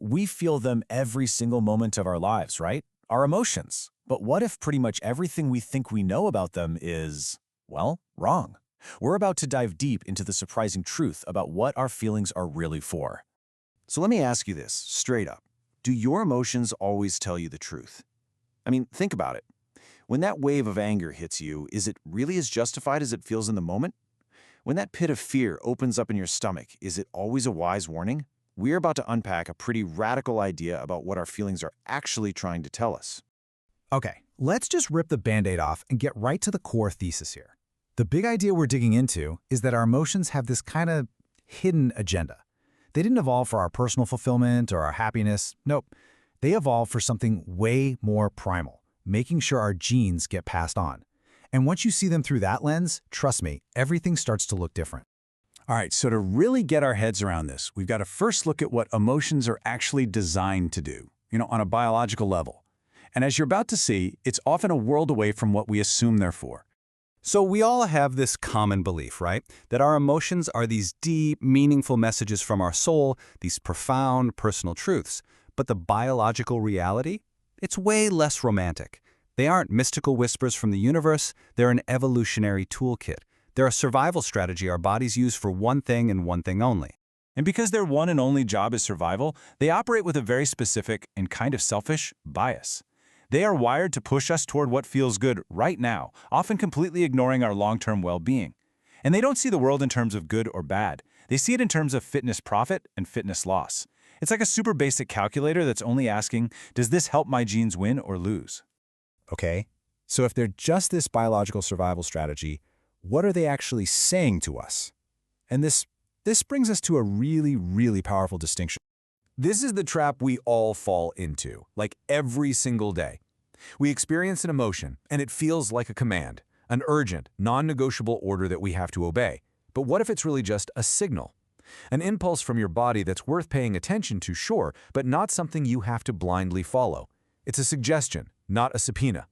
We feel them every single moment of our lives, right? Our emotions. But what if pretty much everything we think we know about them is, well, wrong? We're about to dive deep into the surprising truth about what our feelings are really for. So let me ask you this, straight up. Do your emotions always tell you the truth? I mean, think about it. When that wave of anger hits you, is it really as justified as it feels in the moment? When that pit of fear opens up in your stomach, is it always a wise warning? We're about to unpack a pretty radical idea about what our feelings are actually trying to tell us. Okay, let's just rip the Band-Aid off and get right to the core thesis here. The big idea we're digging into is that our emotions have this kind of hidden agenda. They didn't evolve for our personal fulfillment or our happiness. Nope. They evolved for something way more primal, making sure our genes get passed on. And once you see them through that lens, trust me, everything starts to look different. All right, so to really get our heads around this, we've got to first look at what emotions are actually designed to do, on a biological level. And as you're about to see, it's often a world away from what we assume they're for. So we all have this common belief, right? That our emotions are these deep, meaningful messages from our soul, these profound personal truths. But the biological reality? It's way less romantic. They aren't mystical whispers from the universe, they're an evolutionary toolkit. They're a survival strategy our bodies use for one thing and one thing only. And because their one and only job is survival, they operate with a very specific and kind of selfish bias. They are wired to push us toward what feels good right now, often completely ignoring our long-term well-being. And they don't see the world in terms of good or bad. They see it in terms of fitness profit and fitness loss. It's like a super basic calculator that's only asking, does this help my genes win or lose? Okay, so if they're just this biological survival strategy, what are they actually saying to us? And this brings us to a really, really powerful distinction. This is the trap we all fall into, like every single day. We experience an emotion, and it feels like a command, an urgent, non-negotiable order that we have to obey. But what if it's really just a signal? An impulse from your body that's worth paying attention to, sure, but not something you have to blindly follow. It's a suggestion, not a subpoena.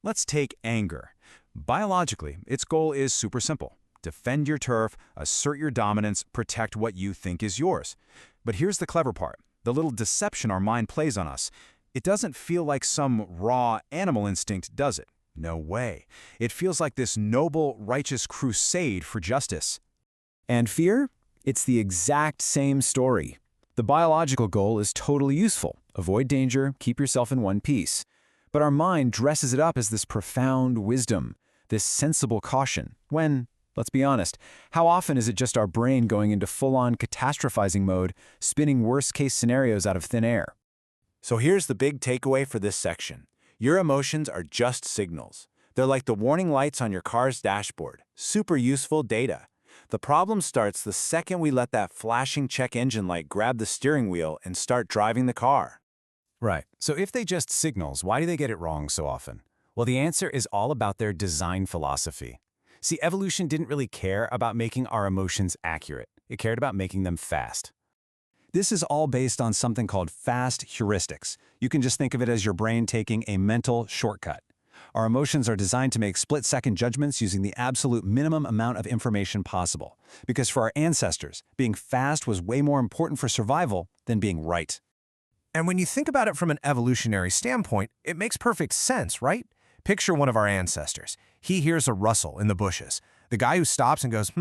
Let's take anger. Biologically, its goal is super simple. Defend your turf, assert your dominance, protect what you think is yours. But here's the clever part, the little deception our mind plays on us. It doesn't feel like some raw animal instinct, does it? No way. It feels like this noble, righteous crusade for justice. And fear? It's the exact same story. The biological goal is totally useful. Avoid danger, keep yourself in one piece. But our mind dresses it up as this profound wisdom, this sensible caution, when, let's be honest, how often is it just our brain going into full-on catastrophizing mode, spinning worst-case scenarios out of thin air? So here's the big takeaway for this section. Your emotions are just signals. They're like the warning lights on your car's dashboard. Super useful data. The problem starts the second we let that flashing check engine light grab the steering wheel and start driving the car. Right. So if they just signals, why do they get it wrong so often? Well, the answer is all about their design philosophy. See, evolution didn't really care about making our emotions accurate. It cared about making them fast. This is all based on something called fast heuristics. You can just think of it as your brain taking a mental shortcut. Our emotions are designed to make split-second judgments using the absolute minimum amount of information possible. Because for our ancestors, being fast was way more important for survival than being right. And when you think about it from an evolutionary standpoint, it makes perfect sense, right? Picture one of our ancestors. He hears a rustle in the bushes. The guy who stops and goes,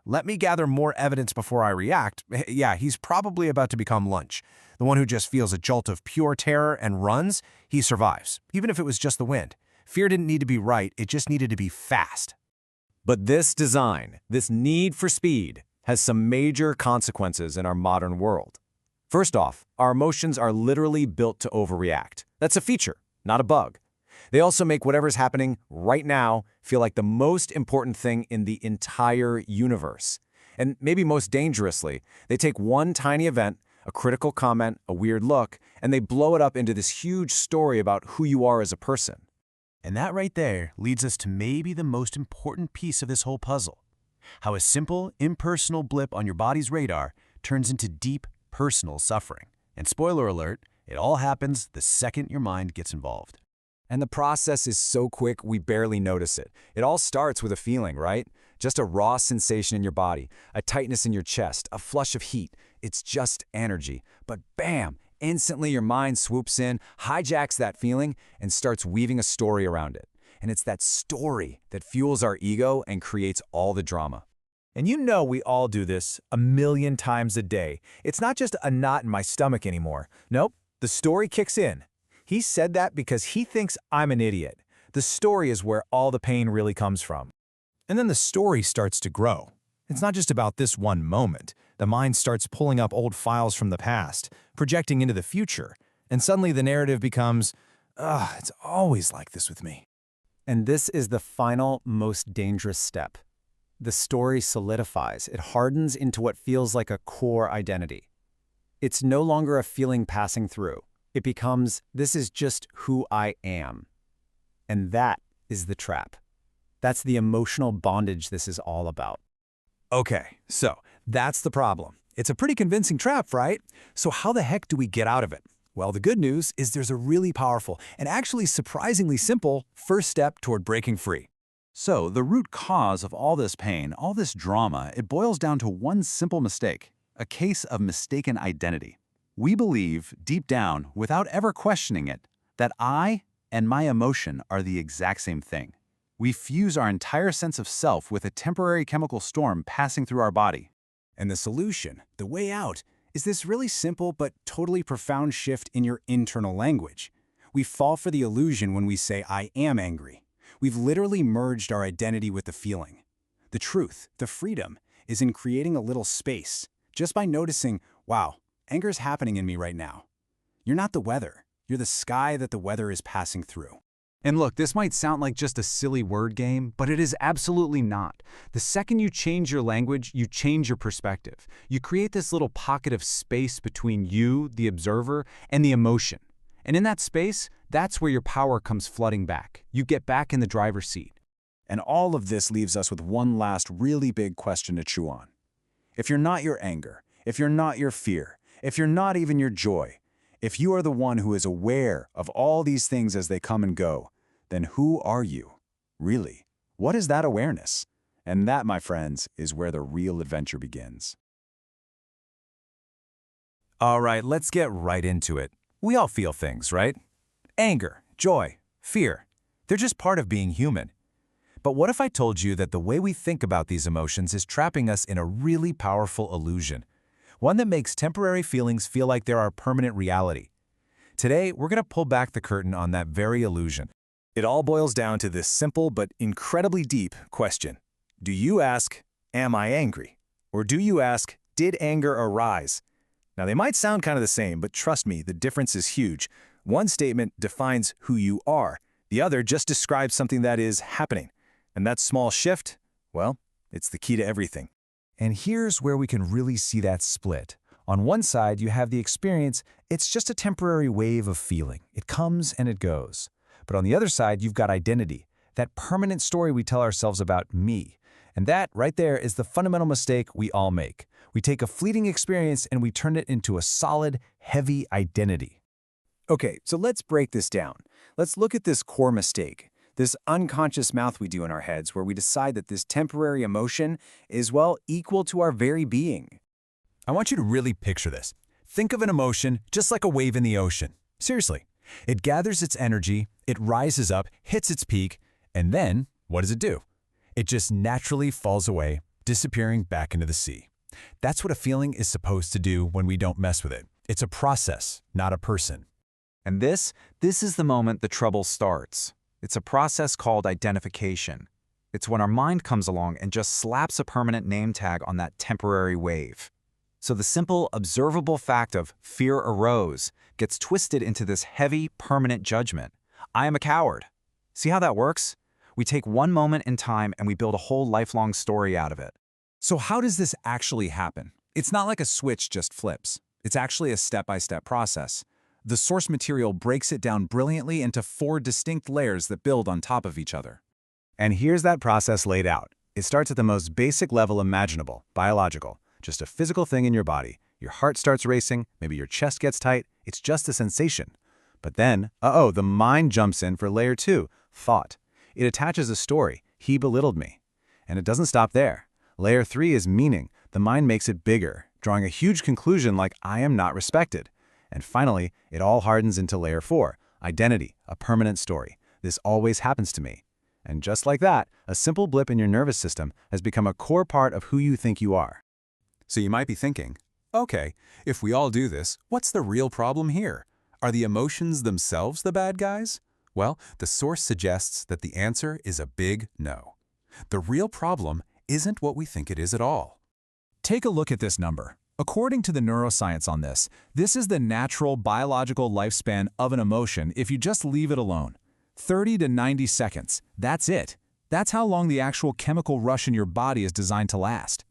let me gather more evidence before I react. Yeah, he's probably about to become lunch. The one who just feels a jolt of pure terror and runs, he survives, even if it was just the wind. Fear didn't need to be right, it just needed to be fast. But this design, this need for speed, has some major consequences in our modern world. First off, our emotions are literally built to overreact. That's a feature, not a bug. They also make whatever's happening right now feel like the most important thing in the entire universe. And maybe most dangerously, they take one tiny event, a critical comment, a weird look, and they blow it up into this huge story about who you are as a person. And that right there leads us to maybe the most important piece of this whole puzzle. How a simple, impersonal blip on your body's radar turns into deep, personal suffering. And spoiler alert, it all happens the second your mind gets involved. And the process is so quick we barely notice it. It all starts with a feeling, right? Just a raw sensation in your body, a tightness in your chest, a flush of heat. It's just energy. But bam! Instantly your mind swoops in, hijacks that feeling, and starts weaving a story around it. And it's that story that fuels our ego and creates all the drama. And you know we all do this a million times a day. It's not just a knot in my stomach anymore. Nope, the story kicks in. He said that because he thinks I'm an idiot. The story is where all the pain really comes from. And then the story starts to grow. It's not just about this one moment. The mind starts pulling up old files from the past, projecting into the future, and suddenly the narrative becomes, it's always like this with me. And this is the final, most dangerous step. The story solidifies. It hardens into what feels like a core identity. It's no longer a feeling passing through. It becomes, this is just who I am. And that is the trap. That's the emotional bondage this is all about. Okay, so that's the problem. It's a pretty convincing trap, right? So how the heck do we get out of it? Well, the good news is there's a really powerful and actually surprisingly simple first step toward breaking free. So, the root cause of all this pain, all this drama, it boils down to one simple mistake, a case of mistaken identity. We believe, deep down, without ever questioning it, that I and my emotion are the exact same thing. We fuse our entire sense of self with a temporary chemical storm passing through our body. And the solution, the way out, is this really simple but totally profound shift in your internal language. We fall for the illusion when we say, I am angry. We've literally merged our identity with the feeling. The truth, the freedom, is in creating a little space, just by noticing, wow, anger's happening in me right now. You're not the weather. You're the sky that the weather is passing through. And look, this might sound like just a silly word game, but it is absolutely not. The second you change your language, you change your perspective. You create this little pocket of space between you, the observer, and the emotion. And in that space, that's where your power comes flooding back. You get back in the driver's seat. And all of this leaves us with one last really big question to chew on. If you're not your anger, if you're not your fear, if you're not even your joy, if you are the one who is aware of all these things as they come and go, then who are you? Really? What is that awareness? And that, my friends, is where the real adventure begins. All right, let's get right into it. We all feel things, right? Anger, joy, fear. They're just part of being human. But what if I told you that the way we think about these emotions is trapping us in a really powerful illusion? One that makes temporary feelings feel like they're our permanent reality. Today, we're going to pull back the curtain on that very illusion. It all boils down to this simple but incredibly deep question. Do you ask, am I angry? Or do you ask, did anger arise? Now, they might sound kind of the same, but trust me, the difference is huge. One statement defines who you are. The other just describes something that is happening. And that small shift, well, it's the key to everything. And here's where we can really see that split. On one side, you have the experience, it's just a temporary wave of feeling. It comes and it goes. But on the other side, you've got identity, that permanent story we tell ourselves about me. And that, right there, is the fundamental mistake we all make. We take a fleeting experience and we turn it into a solid, heavy identity. Okay, so let's break this down. Let's look at this core mistake. This unconscious mouth we do in our heads where we decide that this temporary emotion is, well, equal to our very being. I want you to really picture this. Think of an emotion just like a wave in the ocean. Seriously. It gathers its energy, it rises up, hits its peak, and then, what does it do? It just naturally falls away, disappearing back into the sea. That's what a feeling is supposed to do when we don't mess with it. It's a process, not a person. And this is the moment the trouble starts. It's a process called identification. It's when our mind comes along and just slaps a permanent name tag on that temporary wave. So the simple, observable fact of fear arose gets twisted into this heavy, permanent judgment. I am a coward. See how that works? We take one moment in time and we build a whole lifelong story out of it. So how does this actually happen? It's not like a switch just flips. It's actually a step-by-step process. The source material breaks it down brilliantly into 4 distinct layers that build on top of each other. And here's that process laid out. It starts at the most basic level imaginable, biological, just a physical thing in your body. Your heart starts racing, maybe your chest gets tight, it's just a sensation. But then, the mind jumps in for layer 2, thought. It attaches a story, he belittled me. And it doesn't stop there. Layer 3 is meaning. The mind makes it bigger, drawing a huge conclusion like I am not respected. And finally, it all hardens into layer 4, identity, a permanent story. This always happens to me. And just like that, a simple blip in your nervous system has become a core part of who you think you are. So you might be thinking, okay, if we all do this, what's the real problem here? Are the emotions themselves the bad guys? Well, the source suggests that the answer is a big no. The real problem isn't what we think it is at all. Take a look at this number. According to the neuroscience on this is the natural biological lifespan of an emotion if you just leave it alone. 30 to 90 seconds. That's it. That's how long the actual chemical rush in your body is designed to last.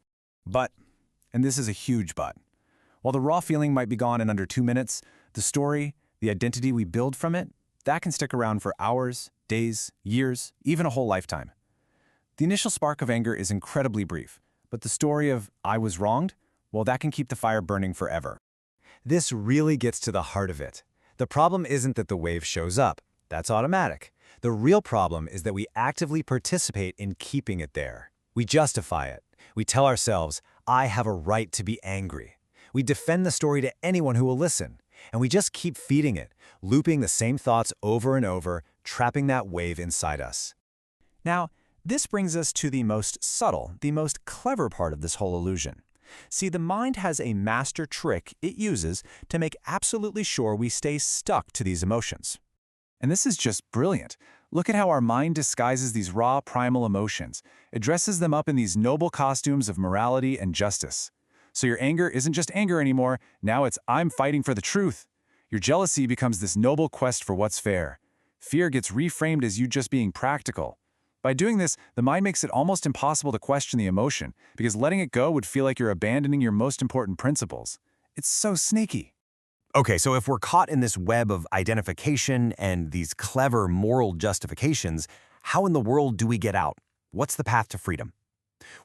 But, and this is a huge but, while the raw feeling might be gone in under 2 minutes, the story, the identity we build from it, that can stick around for hours, days, years, even a whole lifetime. The initial spark of anger is incredibly brief, but the story of "I was wronged," well, that can keep the fire burning forever. This really gets to the heart of it. The problem isn't that the wave shows up. That's automatic. The real problem is that we actively participate in keeping it there. We justify it. We tell ourselves, I have a right to be angry. We defend the story to anyone who will listen. And we just keep feeding it, looping the same thoughts over and over, trapping that wave inside us. Now, this brings us to the most subtle, the most clever part of this whole illusion. See, the mind has a master trick it uses to make absolutely sure we stay stuck to these emotions. And this is just brilliant. Look at how our mind disguises these raw, primal emotions. It dresses them up in these noble costumes of morality and justice. So your anger isn't just anger anymore, now it's "I'm fighting for the truth." Your jealousy becomes this noble quest for what's fair. Fear gets reframed as you just being practical. By doing this, the mind makes it almost impossible to question the emotion, because letting it go would feel like you're abandoning your most important principles. It's so sneaky. Okay, so if we're caught in this web of identification and these clever moral justifications, how in the world do we get out? What's the path to freedom?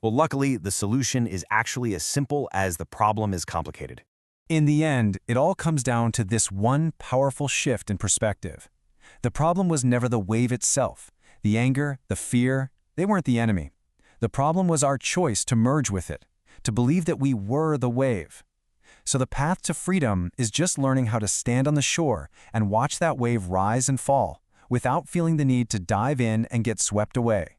Well, luckily, the solution is actually as simple as the problem is complicated. In the end, it all comes down to this one powerful shift in perspective. The problem was never the wave itself. The anger, the fear, they weren't the enemy. The problem was our choice to merge with it, to believe that we were the wave. So the path to freedom is just learning how to stand on the shore and watch that wave rise and fall, without feeling the need to dive in and get swept away.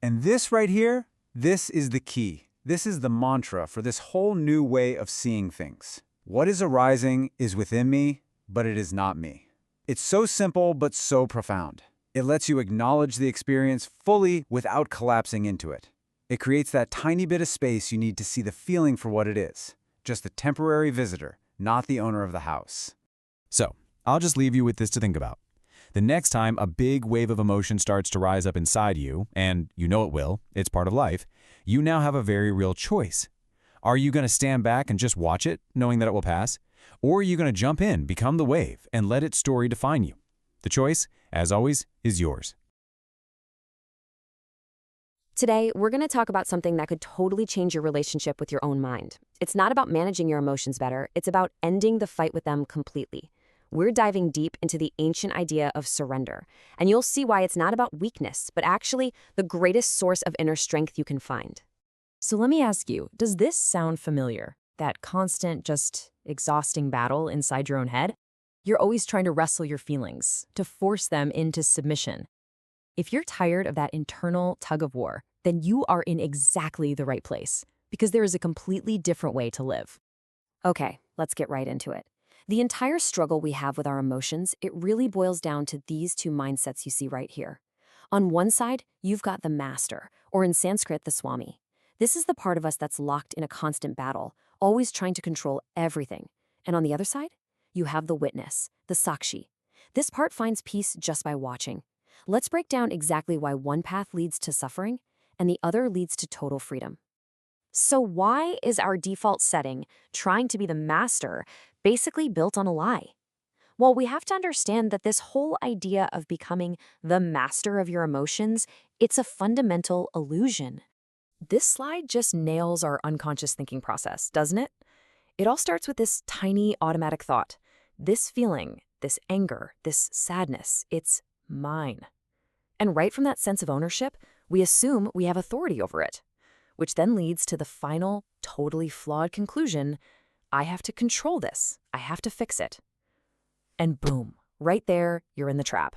And this right here, this is the key. This is the mantra for this whole new way of seeing things. What is arising is within me, but it is not me. It's so simple, but so profound. It lets you acknowledge the experience fully without collapsing into it. It creates that tiny bit of space you need to see the feeling for what it is. Just a temporary visitor, not the owner of the house. So, I'll just leave you with this to think about. The next time a big wave of emotion starts to rise up inside you, and you know it will, it's part of life, you now have a very real choice. Are you going to stand back and just watch it, knowing that it will pass? Or are you going to jump in, become the wave, and let its story define you? The choice, as always, is yours. Today, we're going to talk about something that could totally change your relationship with your own mind. It's not about managing your emotions better, it's about ending the fight with them completely. We're diving deep into the ancient idea of surrender, and you'll see why it's not about weakness, but actually the greatest source of inner strength you can find. So let me ask you, does this sound familiar? That constant, just exhausting battle inside your own head? You're always trying to wrestle your feelings, to force them into submission. If you're tired of that internal tug of war, then you are in exactly the right place, because there is a completely different way to live. Okay, let's get right into it. The entire struggle we have with our emotions, it really boils down to these two mindsets you see right here. On one side, you've got the master, or in Sanskrit, the Swami. This is the part of us that's locked in a constant battle, always trying to control everything. And on the other side, you have the witness, the Sakshi. This part finds peace just by watching. Let's break down exactly why one path leads to suffering and the other leads to total freedom. So why is our default setting, trying to be the master, basically built on a lie? Well, we have to understand that this whole idea of becoming the master of your emotions, it's a fundamental illusion. This slide just nails our unconscious thinking process, doesn't it? It all starts with this tiny automatic thought. This feeling, this anger, this sadness, it's mine. And right from that sense of ownership, we assume we have authority over it. which then leads to the final, totally flawed conclusion: I have to control this. I have to fix it. And boom, right there, you're in the trap.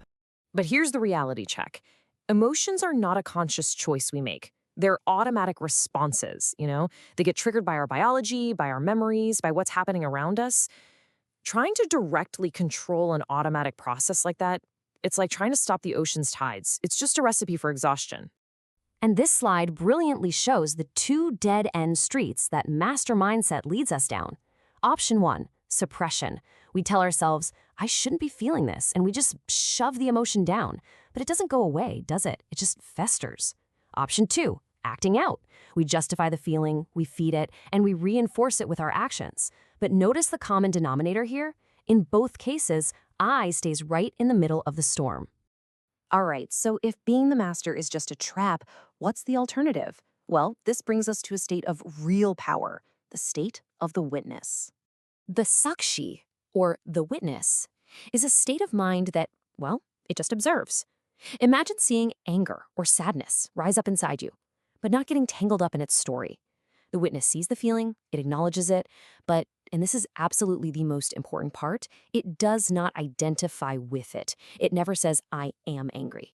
But here's the reality check. Emotions are not a conscious choice we make. They're automatic responses, They get triggered by our biology, by our memories, by what's happening around us. Trying to directly control an automatic process like that, it's like trying to stop the ocean's tides. It's just a recipe for exhaustion. And this slide brilliantly shows the two dead-end streets that master mindset leads us down. Option 1, suppression. We tell ourselves, I shouldn't be feeling this, and we just shove the emotion down. But it doesn't go away, does it? It just festers. Option 2, acting out. We justify the feeling, we feed it, and we reinforce it with our actions. But notice the common denominator here? In both cases, I stays right in the middle of the storm. All right, so if being the master is just a trap, what's the alternative? Well, this brings us to a state of real power, the state of the witness. The sakshi, or the witness, is a state of mind that, well, it just observes. Imagine seeing anger or sadness rise up inside you, but not getting tangled up in its story. The witness sees the feeling, it acknowledges it, but, and this is absolutely the most important part, it does not identify with it. It never says, I am angry.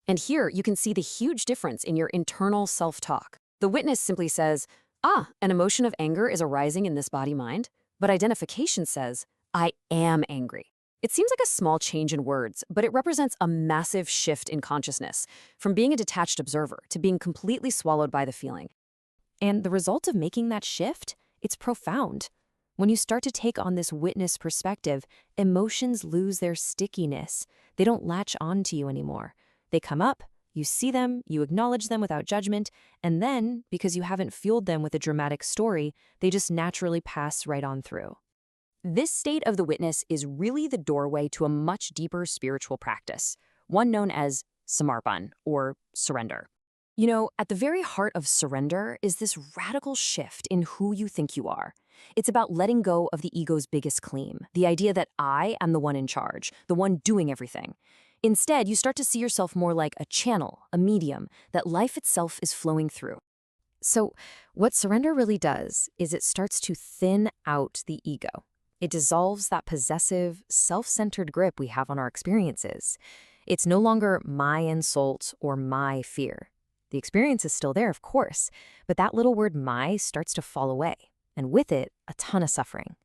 And here you can see the huge difference in your internal self-talk. The witness simply says, an emotion of anger is arising in this body-mind, but identification says, I am angry. It seems like a small change in words, but it represents a massive shift in consciousness, from being a detached observer to being completely swallowed by the feeling. And the result of making that shift, it's profound. When you start to take on this witness perspective, emotions lose their stickiness. They don't latch on to you anymore. They come up, you see them, you acknowledge them without judgment, and then, because you haven't fueled them with a dramatic story, they just naturally pass right on through. This state of the witness is really the doorway to a much deeper spiritual practice, one known as samarpan, or surrender. At the very heart of surrender is this radical shift in who you think you are. It's about letting go of the ego's biggest claim, the idea that I am the one in charge, the one doing everything. Instead, you start to see yourself more like a channel, a medium, that life itself is flowing through. So, what surrender really does is it starts to thin out the ego. It dissolves that possessive, self-centered grip we have on our experiences. It's no longer my insult or my fear. The experience is still there, of course, but that little word my starts to fall away, and with it, a ton of suffering.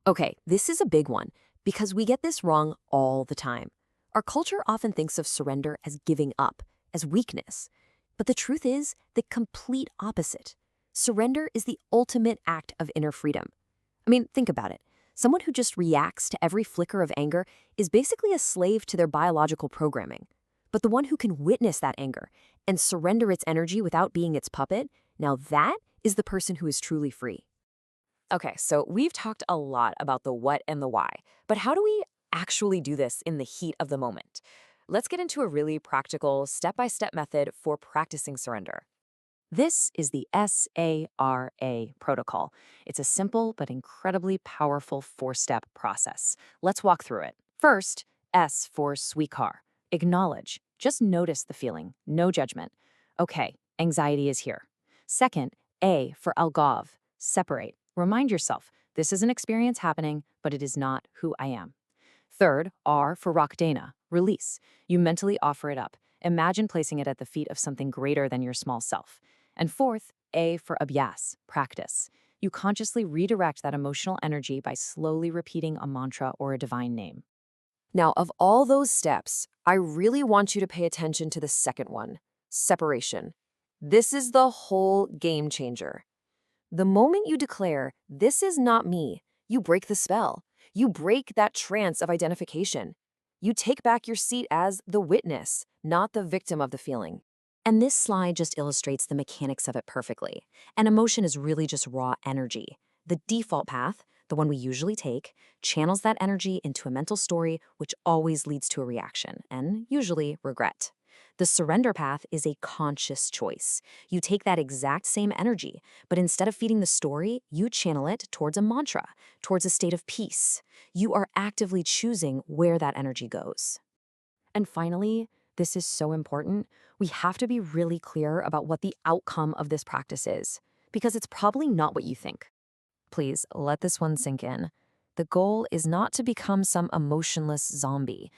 Okay, this is a big one, because we get this wrong all the time. Our culture often thinks of surrender as giving up, as weakness. But the truth is the complete opposite. Surrender is the ultimate act of inner freedom. Think about it. Someone who just reacts to every flicker of anger is basically a slave to their biological programming. But the one who can witness that anger and surrender its energy without being its puppet, now that is the person who is truly free. Okay, so we've talked a lot about the what and the why, but how do we actually do this in the heat of the moment? Let's get into a really practical, step-by-step method for practicing surrender. This is the SARA protocol. It's a simple but incredibly powerful 4-step process. Let's walk through it. First, S for Swikar. Acknowledge. Just notice the feeling. No judgment. Okay, anxiety is here. Second, A for Algov. Separate. Remind yourself, this is an experience happening, but it is not who I am. Third, R for Rakdana. Release. You mentally offer it up. Imagine placing it at the feet of something greater than your small self. And fourth, A for Abhyas. Practice. You consciously redirect that emotional energy by slowly repeating a mantra or a divine name. Now, of all those steps, I really want you to pay attention to the second one, separation. This is the whole game changer. The moment you declare, this is not me, you break the spell. You break that trance of identification. You take back your seat as the witness, not the victim of the feeling. And this slide just illustrates the mechanics of it perfectly. An emotion is really just raw energy. The default path, the one we usually take, channels that energy into a mental story, which always leads to a reaction, and usually regret. The surrender path is a conscious choice. You take that exact same energy, but instead of feeding the story, you channel it towards a mantra, towards a state of peace. You are actively choosing where that energy goes. And finally, this is so important, we have to be really clear about what the outcome of this practice is, because it's probably not what you think. Please let this one sink in. The goal is not to become some emotionless zombie.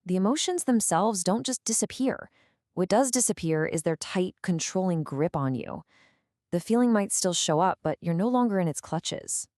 The emotions themselves don't just disappear. What does disappear is their tight, controlling grip on you. The feeling might still show up, but you're no longer in its clutches.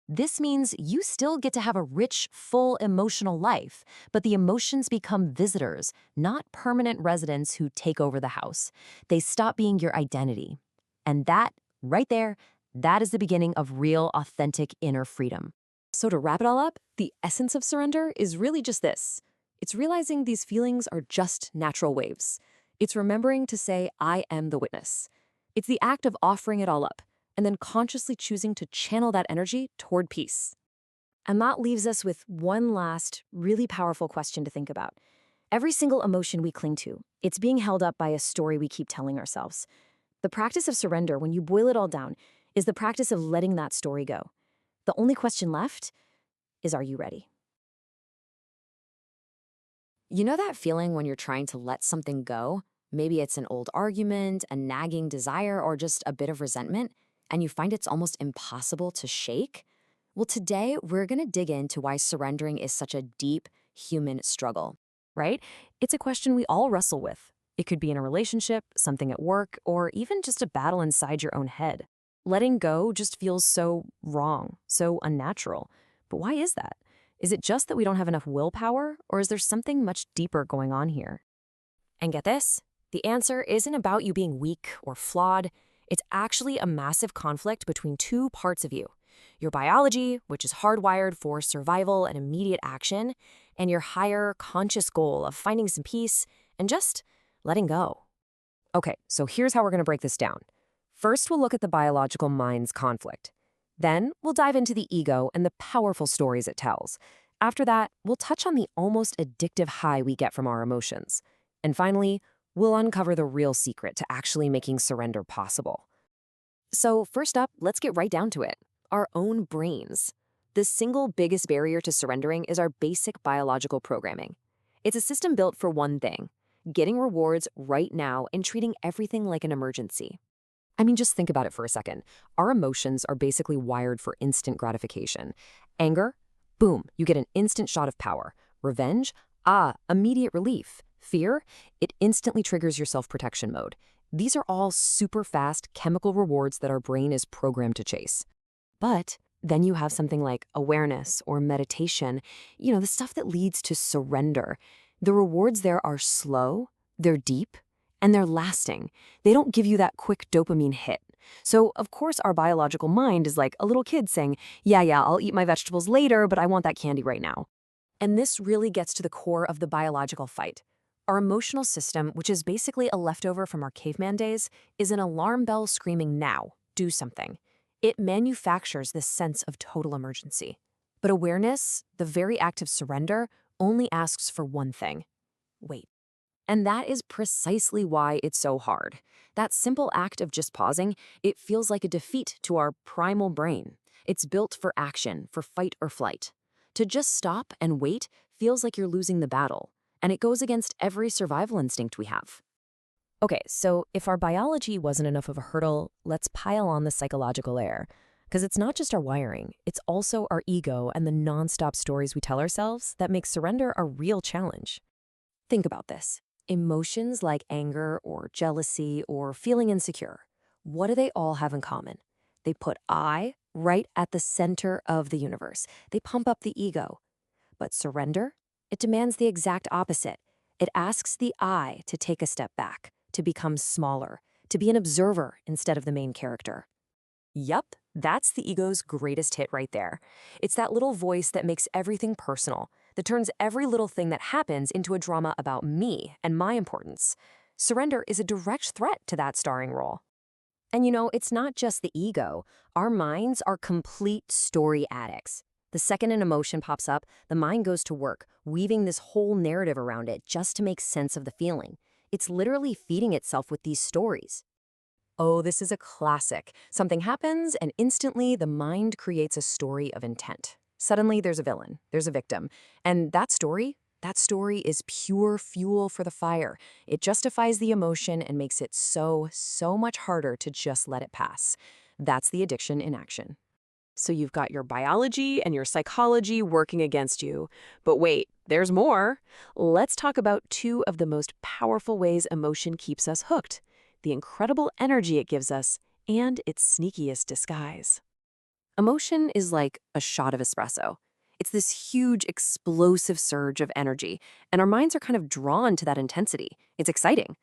This means you still get to have a rich, full emotional life, but the emotions become visitors, not permanent residents who take over the house. They stop being your identity. And that, right there, that is the beginning of real, authentic inner freedom. So to wrap it all up, the essence of surrender is really just this. It's realizing these feelings are just natural waves. It's remembering to say, I am the witness. It's the act of offering it all up, and then consciously choosing to channel that energy toward peace. And that leaves us with one last, really powerful question to think about. Every single emotion we cling to, it's being held up by a story we keep telling ourselves. The practice of surrender, when you boil it all down, is the practice of letting that story go. The only question left is, are you ready? You know that feeling when you're trying to let something go? Maybe it's an old argument, a nagging desire, or just a bit of resentment, and you find it's almost impossible to shake? Well, today we're going to dig into why surrendering is such a deep human struggle, right? It's a question we all wrestle with. It could be in a relationship, something at work, or even just a battle inside your own head. Letting go just feels so wrong, so unnatural. But why is that? Is it just that we don't have enough willpower, or is there something much deeper going on here? And get this, the answer isn't about you being weak or flawed. It's actually a massive conflict between two parts of you. Your biology, which is hardwired for survival and immediate action, and your higher, conscious goal of finding some peace and just letting go. Okay, so here's how we're going to break this down. First, we'll look at the biological mind's conflict. Then, we'll dive into the ego and the powerful stories it tells. After that, we'll touch on the almost addictive high we get from our emotions. And finally, we'll uncover the real secret to actually making surrender possible. So first up, let's get right down to it. Our own brains. The single biggest barrier to surrendering is our basic biological programming. It's a system built for one thing: getting rewards right now and treating everything like an emergency. I mean, just think about it for a second. Our emotions are basically wired for instant gratification. Anger, boom, you get an instant shot of power. Revenge, immediate relief. Fear, it instantly triggers your self-protection mode. These are all super fast chemical rewards that our brain is programmed to chase. But then you have something like awareness or meditation, the stuff that leads to surrender. The rewards there are slow, they're deep, and they're lasting. They don't give you that quick dopamine hit. So, of course, our biological mind is like a little kid saying, yeah, I'll eat my vegetables later, but I want that candy right now. And this really gets to the core of the biological fight. Our emotional system, which is basically a leftover from our caveman days, is an alarm bell screaming, now, do something. It manufactures this sense of total emergency. But awareness, the very act of surrender, only asks for one thing: wait. And that is precisely why it's so hard. That simple act of just pausing, it feels like a defeat to our primal brain. It's built for action, for fight or flight. To just stop and wait feels like you're losing the battle, and it goes against every survival instinct we have. Okay, so if our biology wasn't enough of a hurdle, let's pile on the psychological layer. Because it's not just our wiring, it's also our ego and the nonstop stories we tell ourselves that make surrender a real challenge. Think about this. Emotions like anger or jealousy or feeling insecure, what do they all have in common? They put I right at the center of the universe. They pump up the ego. But surrender? It demands the exact opposite. It asks the I to take a step back, to become smaller, to be an observer instead of the main character. Yup, that's the ego's greatest hit right there. It's that little voice that makes everything personal, that turns every little thing that happens into a drama about me and my importance. Surrender is a direct threat to that starring role. And it's not just the ego. Our minds are complete story addicts. The second an emotion pops up, the mind goes to work, weaving this whole narrative around it just to make sense of the feeling. It's literally feeding itself with these stories. Oh, this is a classic. Something happens, and instantly the mind creates a story of intent. Suddenly there's a villain, there's a victim, and that story, That story is pure fuel for the fire. It justifies the emotion and makes it so much harder to just let it pass. That's the addiction in action. So you've got your biology and your psychology working against you. But wait, there's more. Let's talk about two of the most powerful ways emotion keeps us hooked: the incredible energy it gives us and its sneakiest disguise. Emotion is like a shot of espresso. It's this huge, explosive surge of energy, and our minds are kind of drawn to that intensity. It's exciting.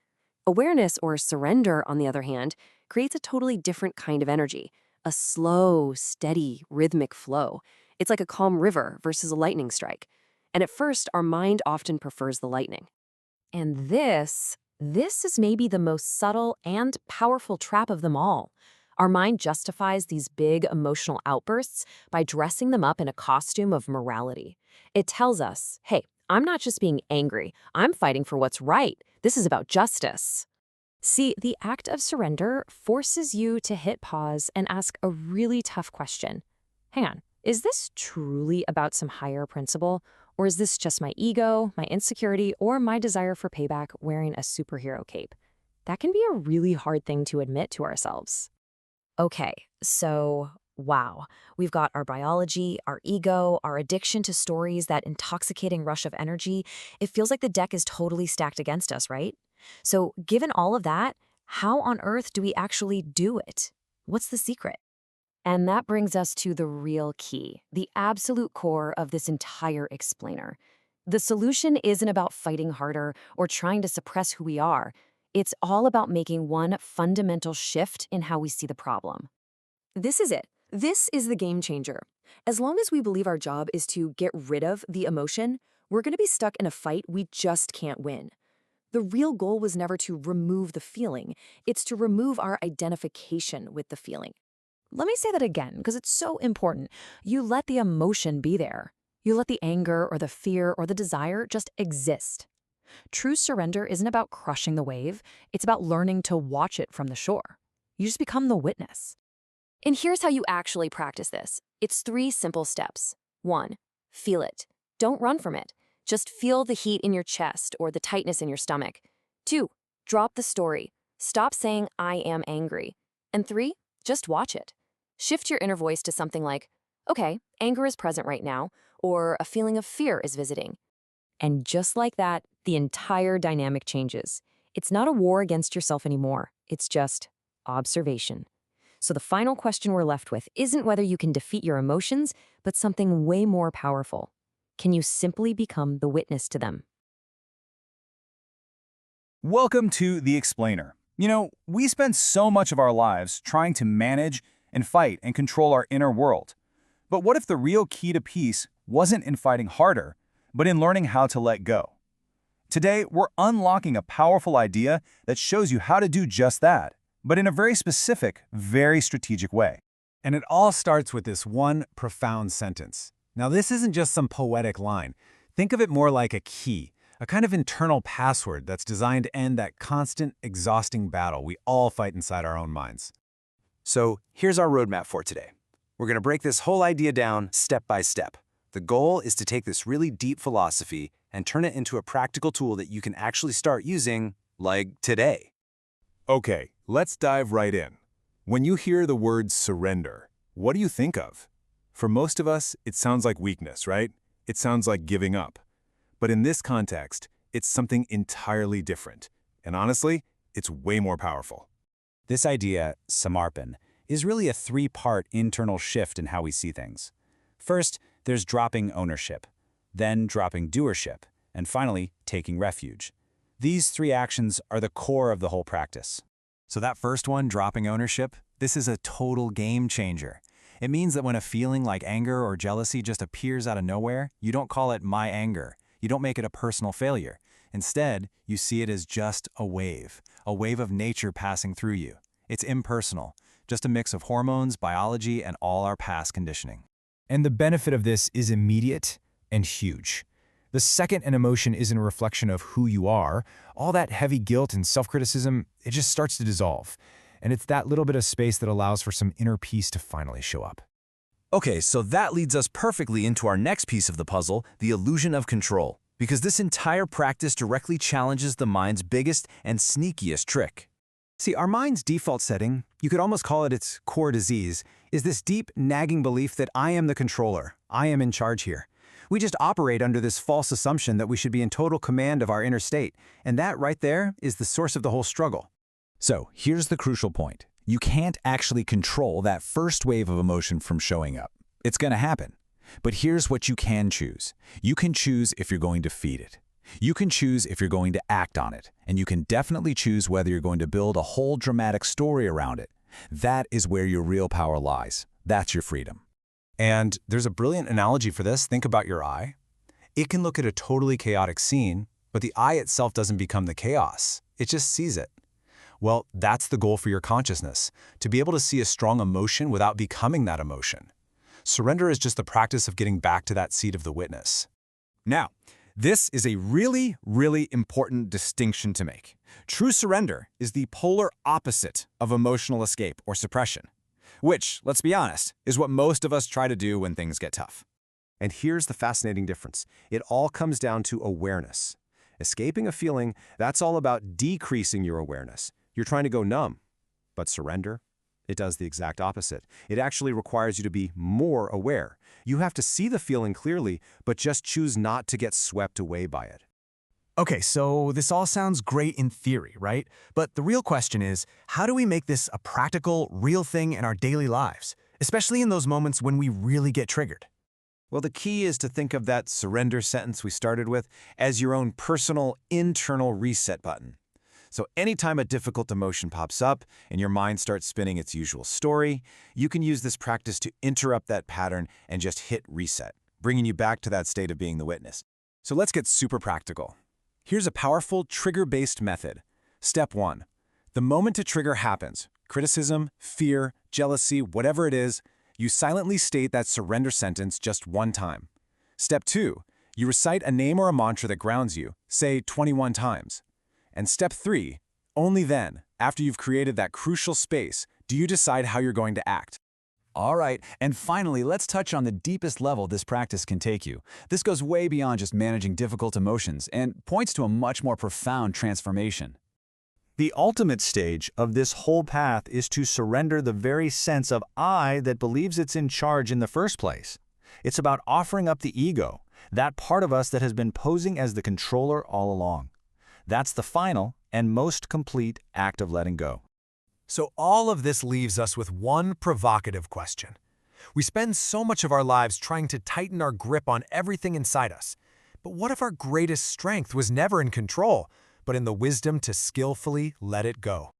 Awareness or surrender, on the other hand, creates a totally different kind of energy, a slow, steady, rhythmic flow. It's like a calm river versus a lightning strike. And at first, our mind often prefers the lightning. And this is maybe the most subtle and powerful trap of them all. Our mind justifies these big emotional outbursts by dressing them up in a costume of morality. It tells us, hey, I'm not just being angry, I'm fighting for what's right. This is about justice. See, the act of surrender forces you to hit pause and ask a really tough question. Hang on, is this truly about some higher principle? Or is this just my ego, my insecurity, or my desire for payback wearing a superhero cape? That can be a really hard thing to admit to ourselves. Okay, so wow, we've got our biology, our ego, our addiction to stories, that intoxicating rush of energy. It feels like the deck is totally stacked against us, right? So given all of that, how on earth do we actually do it? What's the secret? And that brings us to the real key, the absolute core of this entire explainer. The solution isn't about fighting harder or trying to suppress who we are. It's all about making one fundamental shift in how we see the problem. This is it. This is the game changer. As long as we believe our job is to get rid of the emotion, we're going to be stuck in a fight we just can't win. The real goal was never to remove the feeling. It's to remove our identification with the feeling. Let me say that again, because it's so important. You let the emotion be there. You let the anger or the fear or the desire just exist. True surrender isn't about crushing the wave. It's about learning to watch it from the shore. You just become the witness. And here's how you actually practice this. It's 3 simple steps. 1, feel it. Don't run from it. Just feel the heat in your chest or the tightness in your stomach. 2, drop the story. Stop saying, I am angry. And 3, just watch it. Shift your inner voice to something like, okay, anger is present right now, or a feeling of fear is visiting. And just like that, the entire dynamic changes. It's not a war against yourself anymore. It's just observation. So the final question we're left with isn't whether you can defeat your emotions, but something way more powerful. Can you simply become the witness to them? Welcome to The Explainer. You know, we spend so much of our lives trying to manage and fight and control our inner world. But what if the real key to peace wasn't in fighting harder, but in learning how to let go? Today, we're unlocking a powerful idea that shows you how to do just that, but in a very specific, very strategic way. And it all starts with this one profound sentence. Now, this isn't just some poetic line. Think of it more like a key, a kind of internal password that's designed to end that constant, exhausting battle we all fight inside our own minds. So here's our roadmap for today. We're going to break this whole idea down step by step. The goal is to take this really deep philosophy and turn it into a practical tool that you can actually start using, like today. Okay, let's dive right in. When you hear the word surrender, what do you think of? For most of us, it sounds like weakness, right? It sounds like giving up. But in this context, it's something entirely different. And honestly, it's way more powerful. This idea, samarpan, is really a 3-part internal shift in how we see things. First, there's dropping ownership, then dropping doership, and finally, taking refuge. These 3 actions are the core of the whole practice. So that first one, dropping ownership, this is a total game changer. It means that when a feeling like anger or jealousy just appears out of nowhere, you don't call it my anger. You don't make it a personal failure. Instead, you see it as just a wave of nature passing through you. It's impersonal, just a mix of hormones, biology, and all our past conditioning. And the benefit of this is immediate and huge. The second an emotion isn't a reflection of who you are, all that heavy guilt and self-criticism, it just starts to dissolve. And it's that little bit of space that allows for some inner peace to finally show up. Okay, so that leads us perfectly into our next piece of the puzzle, the illusion of control. because this entire practice directly challenges the mind's biggest and sneakiest trick. See, our mind's default setting, you could almost call it its core disease, is this deep, nagging belief that I am the controller, I am in charge here. We just operate under this false assumption that we should be in total command of our inner state, and that right there is the source of the whole struggle. So here's the crucial point. You can't actually control that first wave of emotion from showing up. It's going to happen. But here's what you can choose. You can choose if you're going to feed it. You can choose if you're going to act on it. And you can definitely choose whether you're going to build a whole dramatic story around it. That is where your real power lies. That's your freedom. And there's a brilliant analogy for this. Think about your eye. It can look at a totally chaotic scene, but the eye itself doesn't become the chaos. It just sees it. Well, that's the goal for your consciousness, to be able to see a strong emotion without becoming that emotion. Surrender is just the practice of getting back to that seat of the witness. Now, this is a really, really important distinction to make. True surrender is the polar opposite of emotional escape or suppression, which, let's be honest, is what most of us try to do when things get tough. And here's the fascinating difference. It all comes down to awareness. Escaping a feeling, that's all about decreasing your awareness. You're trying to go numb. But surrender, it does the exact opposite. It actually requires you to be more aware. You have to see the feeling clearly, but just choose not to get swept away by it. Okay, so this all sounds great in theory, right? But the real question is, how do we make this a practical, real thing in our daily lives, especially in those moments when we really get triggered? Well, the key is to think of that surrender sentence we started with as your own personal internal reset button. So anytime a difficult emotion pops up and your mind starts spinning its usual story, you can use this practice to interrupt that pattern and just hit reset, bringing you back to that state of being the witness. So let's get super practical. Here's a powerful trigger-based method. Step 1. The moment a trigger happens, criticism, fear, jealousy, whatever it is, you silently state that surrender sentence just one time. Step 2. You recite a name or a mantra that grounds you, say 21 times. And step 3, only then, after you've created that crucial space, do you decide how you're going to act. All right, and finally, let's touch on the deepest level this practice can take you. This goes way beyond just managing difficult emotions and points to a much more profound transformation. The ultimate stage of this whole path is to surrender the very sense of I that believes it's in charge in the first place. It's about offering up the ego, that part of us that has been posing as the controller all along. That's the final and most complete act of letting go. So all of this leaves us with one provocative question. We spend so much of our lives trying to tighten our grip on everything inside us. But what if our greatest strength was never in control, but in the wisdom to skillfully let it go?